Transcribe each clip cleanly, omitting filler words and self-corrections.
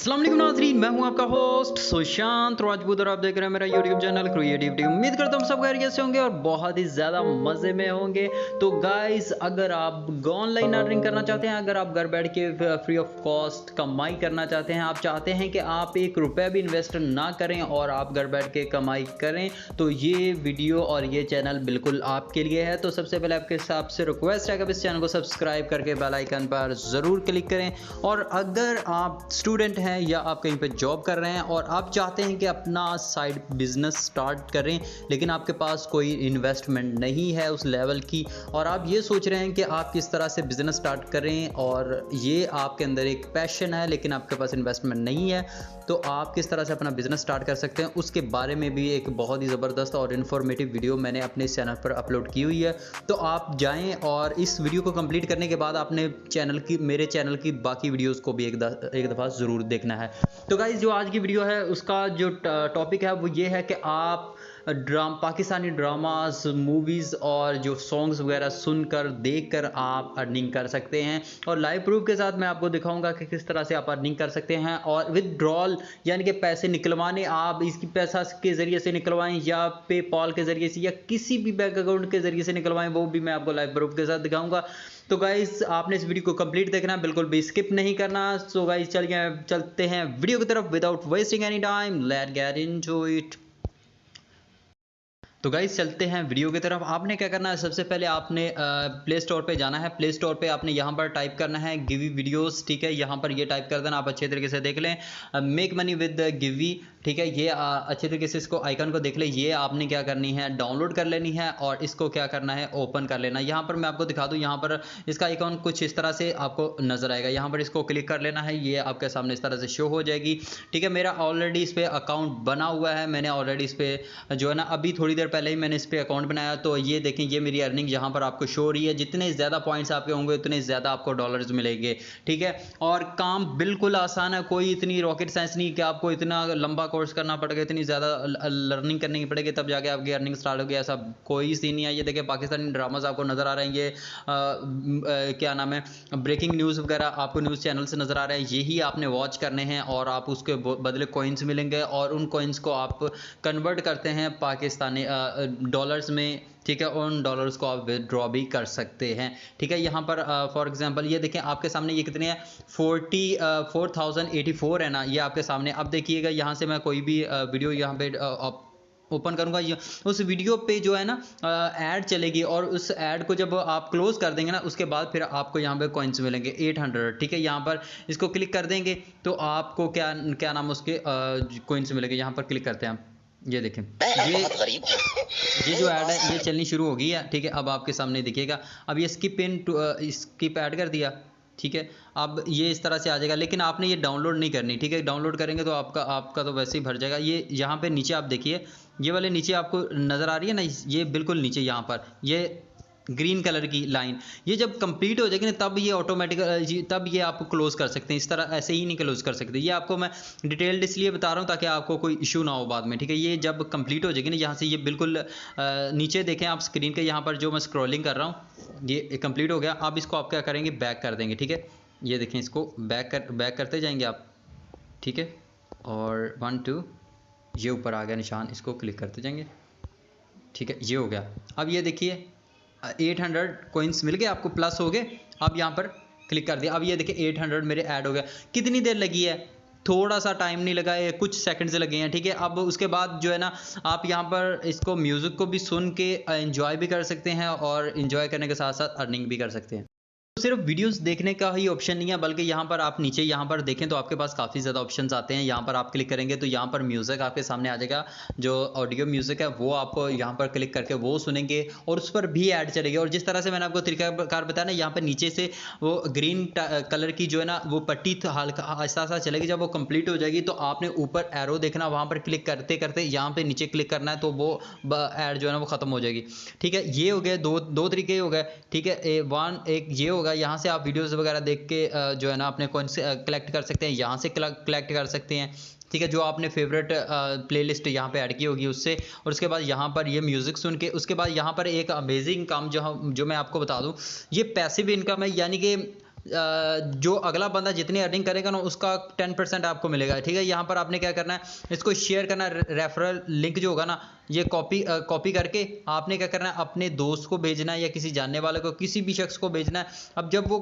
अस्सलाम वालेकुम नाज़रीन, मैं हूं आपका होस्ट सुशांत राजपूत और आप देख रहे हैं मेरा यूट्यूब चैनल क्रिएटिविटी। उम्मीद करता हूं सब खैरियत से होंगे और बहुत ही ज़्यादा मज़े में होंगे। तो गाइस, अगर आप ऑनलाइन अर्निंग करना चाहते हैं, अगर आप घर बैठ के फ्री ऑफ कॉस्ट कमाई करना चाहते हैं, आप चाहते हैं कि आप एक रुपया भी इन्वेस्ट ना करें और आप घर बैठ के कमाई करें, तो ये वीडियो और ये चैनल बिल्कुल आपके लिए है। तो सबसे पहले आपके हिसाब से रिक्वेस्ट है कि इस चैनल को सब्सक्राइब करके बेल आइकन पर ज़रूर क्लिक करें। और अगर आप स्टूडेंट हैं या आप कहीं पे जॉब कर रहे हैं और आप चाहते हैं कि अपना साइड बिजनेस स्टार्ट करें, लेकिन आपके पास कोई इन्वेस्टमेंट नहीं है उस लेवल की, और आप ये सोच रहे हैं कि आप किस तरह से बिजनेस स्टार्ट करें और ये आपके अंदर एक पैशन है लेकिन आपके पास इन्वेस्टमेंट नहीं है, तो आप किस तरह से अपना बिजनेस स्टार्ट कर सकते हैं, उसके बारे में भी एक बहुत ही ज़बरदस्त और इन्फॉर्मेटिव वीडियो मैंने अपने इस चैनल पर अपलोड की हुई है। तो आप जाएं और इस वीडियो को कंप्लीट करने के बाद आपने मेरे चैनल की बाकी वीडियोस को भी एक दफ़ा ज़रूर देखना है। तो गाइस, जो आज की वीडियो है उसका जो टॉपिक है वो ये है कि आप पाकिस्तानी ड्रामास, मूवीज़ और जो सॉन्ग्स वगैरह सुनकर देखकर आप अर्निंग कर सकते हैं, और लाइव प्रूफ के साथ मैं आपको दिखाऊंगा कि किस तरह से आप अर्निंग कर सकते हैं। और विदड्रॉल यानी कि पैसे निकलवाने, आप इसकी पैसा के ज़रिए से निकलवाएं या पेपॉल के ज़रिए से या किसी भी बैंक अकाउंट के ज़रिए से निकलवाएं, वो भी मैं आपको लाइव प्रूफ के साथ दिखाऊंगा। तो गाइस, आपने इस वीडियो को कंप्लीट देखना है, बिल्कुल भी स्किप नहीं करना। सो गाइस, चलते हैं वीडियो की तरफ without wasting any time. Let's get into it. तो गाइस, चलते हैं वीडियो की तरफ। आपने क्या करना है, सबसे पहले आपने प्ले स्टोर पे जाना है। प्ले स्टोर पे आपने यहाँ पर टाइप करना है गिवी वीडियोस, ठीक है। यहाँ पर ये टाइप कर देना, आप अच्छे तरीके से देख लें, मेक मनी विद गिवी, ठीक है। ये अच्छे तरीके से इसको आइकन को देख लें। ये आपने क्या करनी है, डाउनलोड कर लेनी है और इसको क्या करना है, ओपन कर लेना। यहाँ पर मैं आपको दिखा दूँ, यहाँ पर इसका आइकन कुछ इस तरह से आपको नजर आएगा। यहाँ पर इसको क्लिक कर लेना है, ये आपके सामने इस तरह से शो हो जाएगी, ठीक है। मेरा ऑलरेडी इस पर अकाउंट बना हुआ है, मैंने ऑलरेडी इस पर जो है ना अभी थोड़ी देर पहले ही मैंने इस पे अकाउंट बनाया। तो ये देखें, ये मेरी अर्निंग यहाँ पर आपको शो हो रही है। जितने ज़्यादा पॉइंट्स आपके होंगे उतने ज़्यादा आपको डॉलर्स मिलेंगे, ठीक है। और काम बिल्कुल आसान है, कोई इतनी रॉकेट साइंस नहीं कि आपको इतना लंबा कोर्स करना पड़ेगा, इतनी ज़्यादा लर्निंग करनी पड़ेगी तब जाके आपकी अर्निंग स्टार्ट होगी, ऐसा कोई सीन नहीं है। ये देखिए, पाकिस्तानी ड्रामाज आपको नज़र आ रहे हैं, ये क्या नाम है, ब्रेकिंग न्यूज़ वगैरह आपको न्यूज़ चैनल से नज़र आ रहे हैं। यही आपने वॉच करने हैं और आप उसके बदले कॉइन्स मिलेंगे और उन कॉइन्स को आप कन्वर्ट करते हैं पाकिस्तानी डॉलर्स में, ठीक है। उन डॉलर्स को आप विदड्रॉ भी कर सकते हैं, ठीक है। यहाँ पर फॉर एग्जांपल ये देखें, आपके सामने ये कितने हैं, 4084 है ना, ये आपके सामने। अब देखिएगा, यहाँ से मैं कोई भी वीडियो यहाँ पे ओपन करूंगा, उस वीडियो पे जो है ना ऐड चलेगी, और उस ऐड को जब आप क्लोज कर देंगे ना, उसके बाद फिर आपको यहाँ पे कॉइन्स मिलेंगे 800, ठीक है। यहाँ पर इसको क्लिक कर देंगे तो आपको क्या क्या नाम उसके कॉइन्स मिलेंगे। यहाँ पर क्लिक करते हैं हम, ये देखें, ये जो ऐड है ये चलनी शुरू हो गई है, ठीक है। अब आपके सामने देखिएगा, अब ये स्किप ऐड कर दिया, ठीक है। अब ये इस तरह से आ जाएगा, लेकिन आपने ये डाउनलोड नहीं करनी, ठीक है। डाउनलोड करेंगे तो आपका तो वैसे ही भर जाएगा। ये यहाँ पे नीचे आप देखिए, ये वाले नीचे आपको नज़र आ रही है ना, ये बिल्कुल नीचे यहाँ पर ये ग्रीन कलर की लाइन, ये जब कंप्लीट हो जाएगी ना तब ये ऑटोमेटिक, तब ये आप क्लोज कर सकते हैं। इस तरह ऐसे ही नहीं क्लोज कर सकते। ये आपको मैं डिटेल्ड इसलिए बता रहा हूँ ताकि आपको कोई इशू ना हो बाद में, ठीक है। ये जब कंप्लीट हो जाएगी ना, यहाँ से ये बिल्कुल नीचे देखें आप स्क्रीन के, यहाँ पर जो मैं स्क्रॉलिंग कर रहा हूँ ये कंप्लीट हो गया। अब इसको आप क्या करेंगे, बैक कर देंगे, ठीक है। ये देखें, इसको बैक करते जाएंगे आप, ठीक है। और 1 2 ये ऊपर आ गया निशान, इसको क्लिक करते जाएंगे, ठीक है। ये हो गया। अब ये देखिए 800 कॉइन्स मिल गए आपको, प्लस हो गए। अब यहाँ पर क्लिक कर दिया, अब ये देखिए 800 मेरे ऐड हो गया। कितनी देर लगी है, थोड़ा सा टाइम नहीं लगा है, कुछ सेकंड्स लगे हैं, ठीक है। अब उसके बाद जो है ना, आप यहाँ पर इसको म्यूज़िक को भी सुन के एंजॉय भी कर सकते हैं और एंजॉय करने के साथ साथ अर्निंग भी कर सकते हैं। तो सिर्फ वीडियोस देखने का ही ऑप्शन नहीं है, बल्कि यहाँ पर आप नीचे यहाँ पर देखें तो आपके पास काफ़ी ज़्यादा ऑप्शंस आते हैं। यहाँ पर आप क्लिक करेंगे तो यहाँ पर म्यूज़िक आपके सामने आ जाएगा, जो ऑडियो म्यूज़िक है वो आप यहाँ पर क्लिक करके वो सुनेंगे और उस पर भी ऐड चलेगी। और जिस तरह से मैंने आपको तरीकाकार बताया ना, यहाँ पर नीचे से वो ग्रीन कलर की जो है ना वो पट्टी हल्का आहिस्ता आहिस्ता चलेगी। जब वो कंप्लीट हो जाएगी तो आपने ऊपर एरो देखना, वहाँ पर क्लिक करते करते यहाँ पर नीचे क्लिक करना है, तो वो ऐड जो है ना वो ख़त्म हो जाएगी, ठीक है। ये हो गए दो तरीके हो गए, ठीक है। एक ये होगा, यहाँ से आप वीडियोस वगैरह देख के जो है ना अपने कॉइन्स कलेक्ट कर सकते हैं, यहाँ से कलेक्ट कर सकते हैं, ठीक है। जो आपने फेवरेट प्लेलिस्ट यहाँ पे ऐड की होगी उससे, और उसके बाद यहाँ पर ये म्यूज़िक सुन के, उसके बाद यहाँ पर एक अमेजिंग काम जो मैं आपको बता दूँ, ये पैसिव इनकम है। यानी कि जो अगला बंदा जितनी अर्निंग करेगा ना उसका 10% आपको मिलेगा, ठीक है। यहाँ पर आपने क्या करना है, इसको शेयर करना है, रेफरल लिंक जो होगा ना ये कॉपी करके आपने क्या करना है, अपने दोस्त को भेजना है या किसी जानने वाले को, किसी भी शख्स को भेजना है। अब जब वो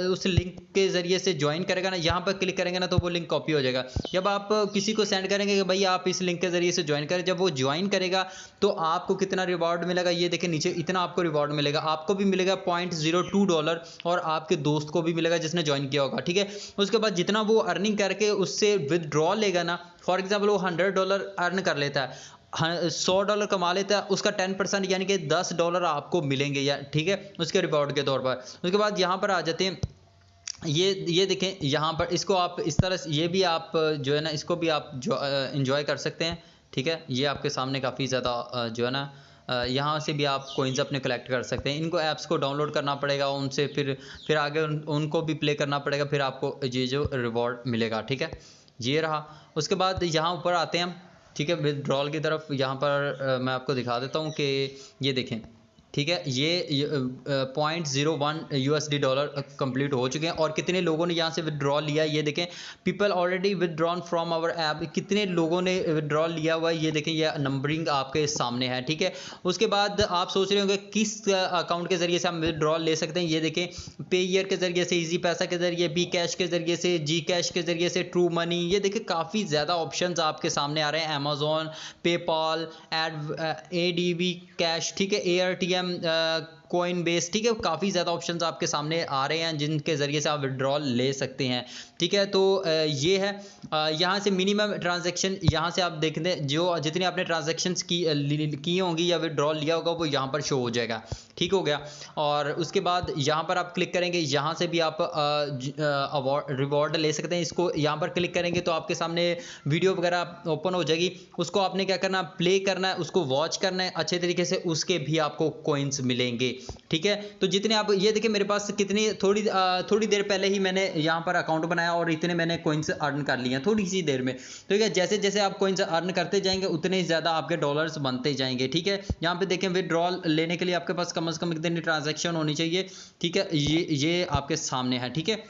उस लिंक के ज़रिए से ज्वाइन करेगा ना, यहाँ पर क्लिक करेंगे ना तो वो लिंक कॉपी हो जाएगा। जब आप किसी को सेंड करेंगे कि भाई आप इस लिंक के ज़रिए से ज्वाइन करें, जब वो ज्वाइन करेगा तो आपको कितना रिवॉर्ड मिलेगा, ये देखें नीचे इतना आपको रिवॉर्ड मिलेगा। आपको भी मिलेगा $0.02 और आपके दोस्त को भी मिलेगा जिसने ज्वाइन किया होगा, ठीक है। उसके बाद जितना वो अर्निंग करके उससे विदड्रॉ लेगा ना, फॉर एग्जाम्पल वो $100 अर्न कर लेता है, $100 कमा लेता है, उसका 10% यानी कि $10 आपको मिलेंगे, या ठीक है, उसके रिवॉर्ड के तौर पर। उसके बाद यहाँ पर आ जाते हैं, ये देखें यहाँ पर, इसको आप इस तरह से ये भी आप जो है ना इसको भी आप जो इंजॉय कर सकते हैं, ठीक है। ये आपके सामने काफ़ी ज़्यादा जो है ना यहाँ से भी आप कोइंस अपने कलेक्ट कर सकते हैं। इनको ऐप्स को डाउनलोड करना पड़ेगा, उनसे फिर आगे उनको भी प्ले करना पड़ेगा, फिर आपको ये जो रिवॉर्ड मिलेगा, ठीक है। ये रहा। उसके बाद यहाँ ऊपर आते हैं हम, ठीक है, विदड्रॉल की तरफ। यहाँ पर मैं आपको दिखा देता हूँ कि ये देखें, ठीक है, ये $0.01 कंप्लीट हो चुके हैं। और कितने लोगों ने यहाँ से विदड्रॉ लिया ये देखें, people already withdrawn from our app, कितने लोगों ने विदड्रॉ लिया हुआ है ये देखें, ये नंबरिंग आपके सामने है, ठीक है। उसके बाद आप सोच रहे होंगे किस अकाउंट के ज़रिए से हम विदड्रॉ ले सकते हैं, ये देखें, पेयर के ज़रिए से, इजी पैसा के ज़रिए, बी कैश के ज़रिए से, जी कैश के ज़रिए से, ट्रू मनी, ये देखें काफ़ी ज़्यादा ऑप्शन आपके सामने आ रहे हैं। अमेजोन, पेपॉल, ADB कैश, ठीक है, ARTM, कॉइन बेस, ठीक है, काफ़ी ज़्यादा ऑप्शंस आपके सामने आ रहे हैं जिनके ज़रिए से आप विड्रॉल ले सकते हैं, ठीक है। तो ये है, यहाँ से मिनिमम ट्रांजैक्शन, यहाँ से आप देखते हैं जो जितनी आपने ट्रांजैक्शंस की होंगी या विड्रॉल लिया होगा वो यहाँ पर शो हो जाएगा, ठीक हो गया। और उसके बाद यहाँ पर आप क्लिक करेंगे, यहाँ से भी आप रिवॉर्ड ले सकते हैं। इसको यहाँ पर क्लिक करेंगे तो आपके सामने वीडियो वगैरह ओपन हो जाएगी, उसको आपने क्या करना, प्ले करना है, उसको वॉच करना है अच्छे तरीके से, उसके भी आपको कोइंस मिलेंगे, ठीक है। तो जितने आप ये देखिए मेरे पास कितनी थोड़ी देर पहले ही मैंने यहाँ पर अकाउंट बनाया और इतने मैंने कोइंस अर्न कर लिए हैं थोड़ी सी देर में, ठीक है। जैसे जैसे आप कोइंस अर्न करते जाएंगे उतने ही ज़्यादा आपके डॉलर्स बनते जाएंगे, ठीक है। यहाँ पे देखें विड्रॉल लेने के लिए आपके पास कम से कम कितनी ट्रांजैक्शन होनी चाहिए, ठीक है, ये आपके सामने है, ठीक है।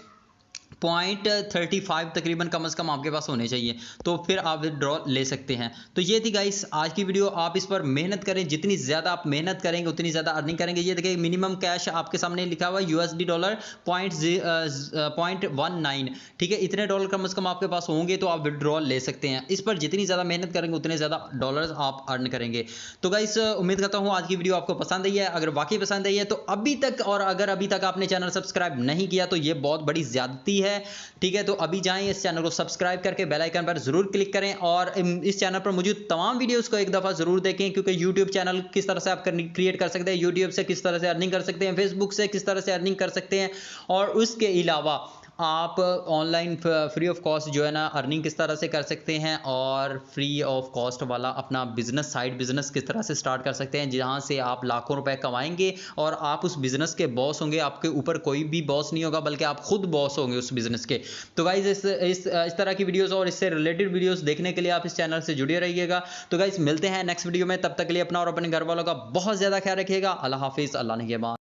0.35 तकरीबन कम से कम आपके पास होने चाहिए, तो फिर आप विड्रॉ ले सकते हैं। तो ये थी गाइस आज की वीडियो। आप इस पर मेहनत करें, जितनी ज़्यादा आप मेहनत करेंगे उतनी ज़्यादा अर्निंग करेंगे। ये देखिए मिनिमम कैश आपके सामने लिखा हुआ है USD डॉलर 0.19, ठीक है। इतने डॉलर कम से कम आपके पास होंगे तो आप विड्रॉ ले सकते हैं। इस पर जितनी ज़्यादा मेहनत करेंगे उतने ज़्यादा डॉलर्स आप अर्न करेंगे। तो गाइस उम्मीद करता हूँ आज की वीडियो आपको पसंद आई है। अगर वाकई पसंद आई है तो अगर अभी तक आपने चैनल सब्सक्राइब नहीं किया तो ये बहुत बड़ी ज़्यादती है, ठीक है। तो अभी जाएं इस चैनल को सब्सक्राइब करके बेल आइकन पर जरूर क्लिक करें और इस चैनल पर मौजूद तमाम वीडियोस को एक दफ़ा जरूर देखें, क्योंकि YouTube चैनल किस तरह से आप क्रिएट कर सकते हैं, YouTube से किस तरह से अर्निंग कर सकते हैं, Facebook से किस तरह से अर्निंग कर सकते हैं, और उसके अलावा आप ऑनलाइन फ्री ऑफ कॉस्ट जो है ना अर्निंग किस तरह से कर सकते हैं, और फ्री ऑफ कॉस्ट वाला अपना बिजनेस, साइड बिजनेस किस तरह से स्टार्ट कर सकते हैं जहां से आप लाखों रुपए कमाएंगे और आप उस बिजनेस के बॉस होंगे। आपके ऊपर कोई भी बॉस नहीं होगा बल्कि आप खुद बॉस होंगे उस बिजनेस के। तो गाइज इस तरह की वीडियोस और इससे रिलेटेड वीडियोस देखने के लिए आप इस चैनल से जुड़े रहिएगा। तो गाइज मिलते हैं नेक्स्ट वीडियो में, तब तक के लिए अपना और अपने घर वालों का बहुत ज़्यादा ख्याल रखिएगा। अल्लाह हाफिज़, अल्लाह निगहबान।